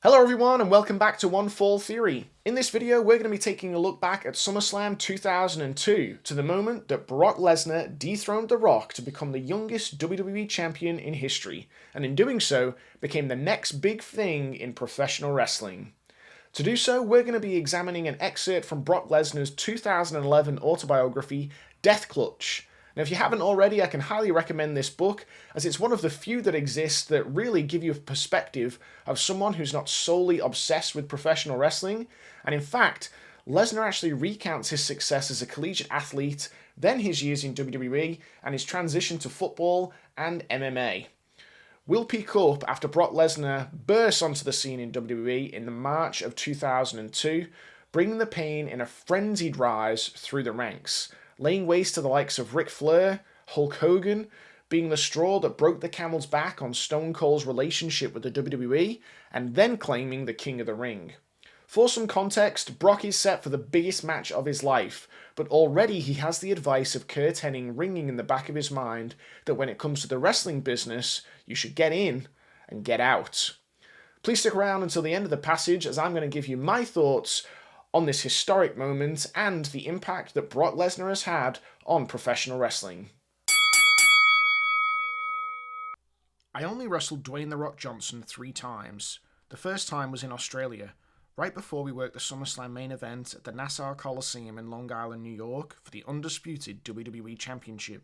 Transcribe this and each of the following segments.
Hello everyone and welcome back to One Fall Theory. In this video we're going to be taking a look back at SummerSlam 2002 to the moment that Brock Lesnar dethroned The Rock to become the youngest WWE Champion in history, and in doing so became the next big thing in professional wrestling. To do so, we're going to be examining an excerpt from Brock Lesnar's 2011 autobiography, Death Clutch. Now, if you haven't already, I can highly recommend this book, as it's one of the few that exist that really give you a perspective of someone who's not solely obsessed with professional wrestling. And in fact, Lesnar actually recounts his success as a collegiate athlete, then his years in WWE, and his transition to football and MMA. We'll pick up after Brock Lesnar bursts onto the scene in WWE in the March of 2002, bringing the pain in a frenzied rise through the ranks, laying waste to the likes of Ric Flair, Hulk Hogan, being the straw that broke the camel's back on Stone Cold's relationship with the WWE, and then claiming the King of the Ring. For some context, Brock is set for the biggest match of his life, but already he has the advice of Curt Hennig ringing in the back of his mind that when it comes to the wrestling business, you should get in and get out. Please stick around until the end of the passage, as I'm going to give you my thoughts on this historic moment and the impact that Brock Lesnar has had on professional wrestling. I only wrestled Dwayne "The Rock" Johnson 3 times. The first time was in Australia, right before we worked the SummerSlam main event at the Nassau Coliseum in Long Island, New York for the undisputed WWE Championship.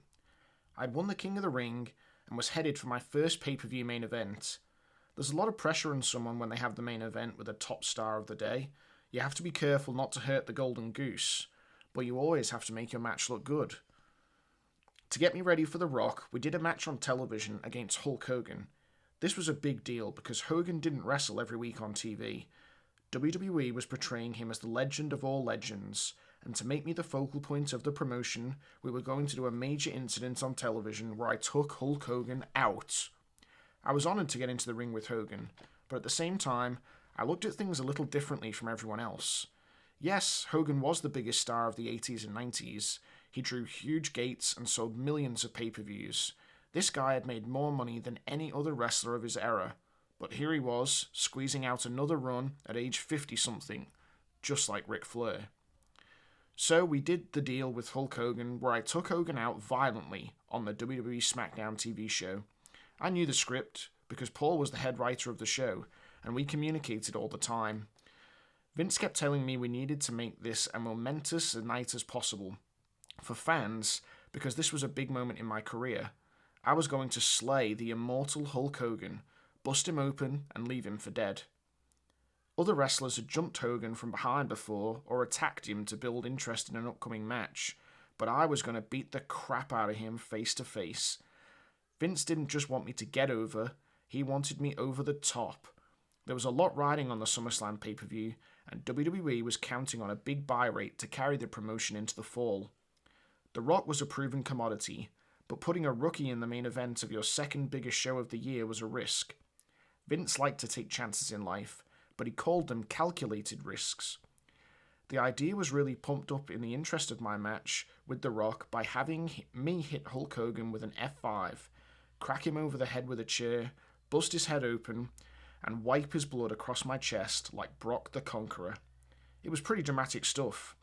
I'd won the King of the Ring and was headed for my first pay-per-view main event. There's a lot of pressure on someone when they have the main event with a top star of the day. You have to be careful not to hurt the golden goose, but you always have to make your match look good. To get me ready for The Rock, we did a match on television against Hulk Hogan. This was a big deal because Hogan didn't wrestle every week on TV. WWE was portraying him as the legend of all legends, and to make me the focal point of the promotion, we were going to do a major incident on television where I took Hulk Hogan out. I was honoured to get into the ring with Hogan, but at the same time, I looked at things a little differently from everyone else. Yes, Hogan was the biggest star of the 80s and 90s. He drew huge gates and sold millions of pay-per-views. This guy had made more money than any other wrestler of his era. But here he was, squeezing out another run at age 50-something, just like Ric Flair. So we did the deal with Hulk Hogan, where I took Hogan out violently on the WWE SmackDown TV show. I knew the script, because Paul was the head writer of the show, and we communicated all the time. Vince kept telling me we needed to make this as momentous a night as possible. For fans, because this was a big moment in my career. I was going to slay the immortal Hulk Hogan, bust him open, and leave him for dead. Other wrestlers had jumped Hogan from behind before, or attacked him to build interest in an upcoming match, but I was going to beat the crap out of him face to face. Vince didn't just want me to get over, he wanted me over the top. There was a lot riding on the SummerSlam pay-per-view, and WWE was counting on a big buy rate to carry the promotion into the fall. The Rock was a proven commodity, but putting a rookie in the main event of your second biggest show of the year was a risk. Vince liked to take chances in life, but he called them calculated risks. The idea was really pumped up in the interest of my match with The Rock by having me hit Hulk Hogan with an F5, crack him over the head with a chair, bust his head open, and wipe his blood across my chest like Brock the Conqueror. It was pretty dramatic stuff.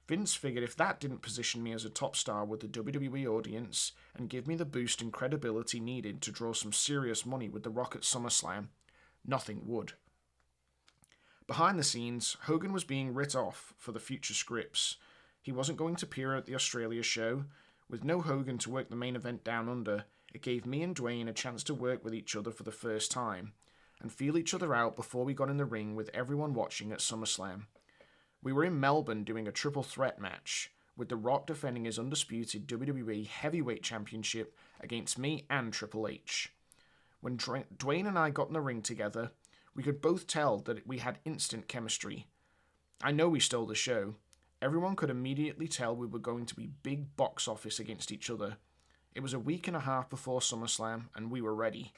Vince figured if that didn't position me as a top star with the WWE audience and give me the boost and credibility needed to draw some serious money with The Rock at SummerSlam, nothing would. Behind the scenes, Hogan was being writ off for the future scripts. He wasn't going to appear at the Australia show. With no Hogan to work the main event down under, it gave me and Dwayne a chance to work with each other for the first time, and feel each other out before we got in the ring with everyone watching at SummerSlam. We were in Melbourne doing a triple threat match, with The Rock defending his undisputed WWE Heavyweight Championship against me and Triple H. When Dwayne and I got in the ring together, we could both tell that we had instant chemistry. I know we stole the show. Everyone could immediately tell we were going to be big box office against each other. It was a week and a half before SummerSlam, and we were ready.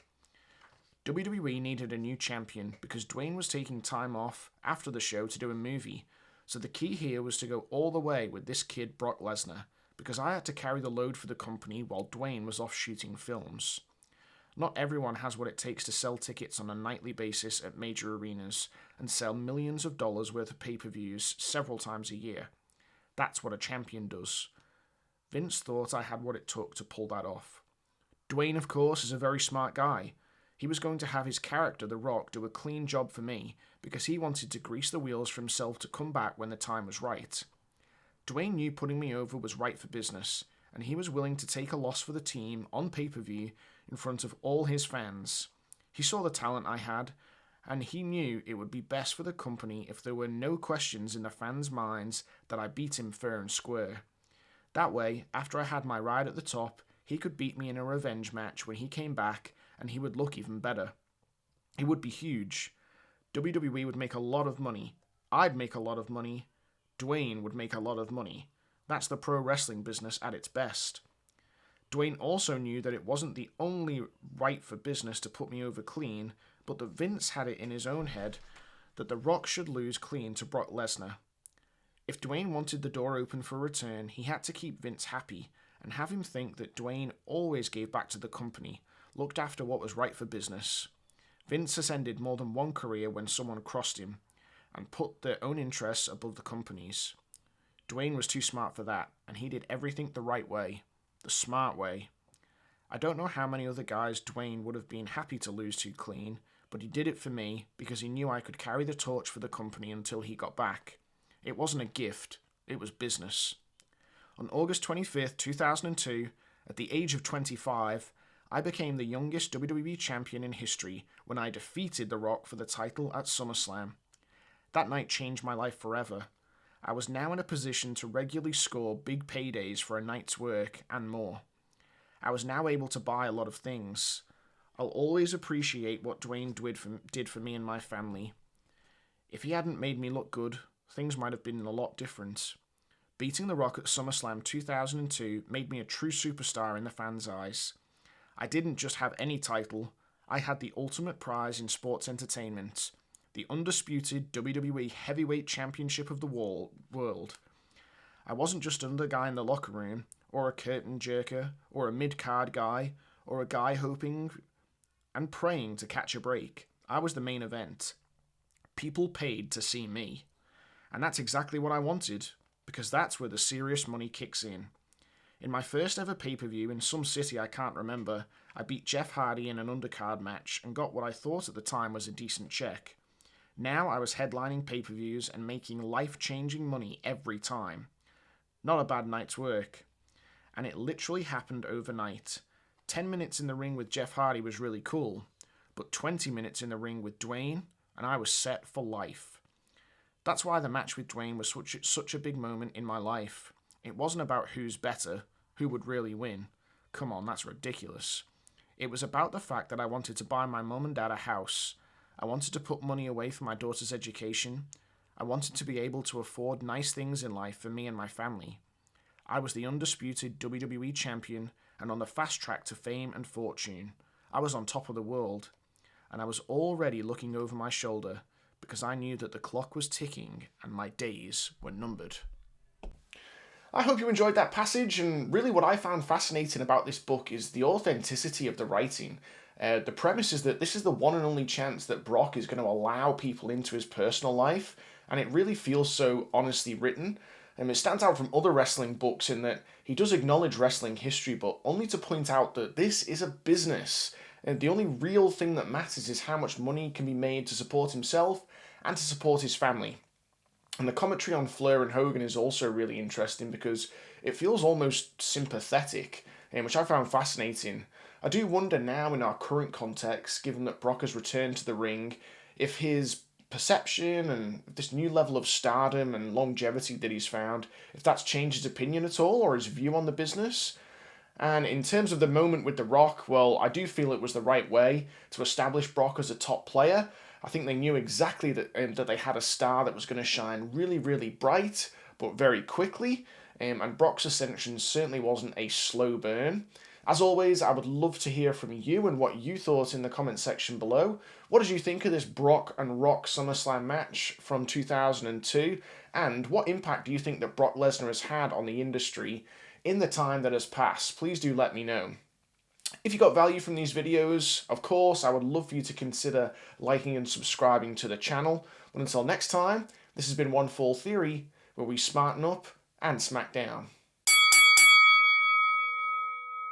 WWE needed a new champion because Dwayne was taking time off after the show to do a movie, so the key here was to go all the way with this kid Brock Lesnar, because I had to carry the load for the company while Dwayne was off shooting films. Not everyone has what it takes to sell tickets on a nightly basis at major arenas and sell millions of dollars worth of pay-per-views several times a year. That's what a champion does. Vince thought I had what it took to pull that off. Dwayne, of course, is a very smart guy. He was going to have his character, The Rock, do a clean job for me because he wanted to grease the wheels for himself to come back when the time was right. Dwayne knew putting me over was right for business, and he was willing to take a loss for the team on pay-per-view in front of all his fans. He saw the talent I had, and he knew it would be best for the company if there were no questions in the fans' minds that I beat him fair and square. That way, after I had my ride at the top, he could beat me in a revenge match when he came back, and he would look even better. It would be huge. WWE would make a lot of money. I'd make a lot of money. Dwayne would make a lot of money. That's the pro wrestling business at its best. Dwayne also knew that it wasn't the only right for business to put me over clean, but that Vince had it in his own head that The Rock should lose clean to Brock Lesnar. If Dwayne wanted the door open for a return, he had to keep Vince happy and have him think that Dwayne always gave back to the company, looked after what was right for business. Vince has ended more than one career when someone crossed him and put their own interests above the company's. Dwayne was too smart for that, and he did everything the right way, the smart way. I don't know how many other guys Dwayne would have been happy to lose to clean, but he did it for me because he knew I could carry the torch for the company until he got back. It wasn't a gift, it was business. On August 25th, 2002, at the age of 25, I became the youngest WWE Champion in history when I defeated The Rock for the title at SummerSlam. That night changed my life forever. I was now in a position to regularly score big paydays for a night's work and more. I was now able to buy a lot of things. I'll always appreciate what Dwayne did for me and my family. If he hadn't made me look good, things might have been a lot different. Beating The Rock at SummerSlam 2002 made me a true superstar in the fans' eyes. I didn't just have any title, I had the ultimate prize in sports entertainment, the undisputed WWE Heavyweight Championship of the world. I wasn't just another guy in the locker room, or a curtain jerker, or a mid-card guy, or a guy hoping and praying to catch a break. I was the main event. People paid to see me. And that's exactly what I wanted, because that's where the serious money kicks in. In my first ever pay-per-view in some city I can't remember, I beat Jeff Hardy in an undercard match and got what I thought at the time was a decent check. Now I was headlining pay-per-views and making life-changing money every time. Not a bad night's work. And it literally happened overnight. 10 minutes in the ring with Jeff Hardy was really cool, but 20 minutes in the ring with Dwayne, and I was set for life. That's why the match with Dwayne was such a big moment in my life. It wasn't about who's better, who would really win. Come on, that's ridiculous. It was about the fact that I wanted to buy my mum and dad a house. I wanted to put money away for my daughter's education. I wanted to be able to afford nice things in life for me and my family. I was the undisputed WWE Champion and on the fast track to fame and fortune. I was on top of the world. And I was already looking over my shoulder because I knew that the clock was ticking and my days were numbered. I hope you enjoyed that passage, and really what I found fascinating about this book is the authenticity of the writing. The premise is that this is the one and only chance that Brock is going to allow people into his personal life, and it really feels so honestly written. It stands out from other wrestling books in that he does acknowledge wrestling history, but only to point out that this is a business. And the only real thing that matters is how much money can be made to support himself and to support his family. And the commentary on Flair and Hogan is also really interesting because it feels almost sympathetic, which I found fascinating. I do wonder now in our current context, given that Brock has returned to the ring, if his perception and this new level of stardom and longevity that he's found, if that's changed his opinion at all or his view on the business. And in terms of the moment with The Rock, well, I do feel it was the right way to establish Brock as a top player. I think they knew exactly that they had a star that was going to shine really, really bright, but very quickly. And Brock's ascension certainly wasn't a slow burn. As always, I would love to hear from you and what you thought in the comment section below. What did you think of this Brock and Rock SummerSlam match from 2002? And what impact do you think that Brock Lesnar has had on the industry in the time that has passed? Please do let me know. If you got value from these videos, of course, I would love for you to consider liking and subscribing to the channel. But until next time, this has been One Fall Theory, where we smarten up and smack down.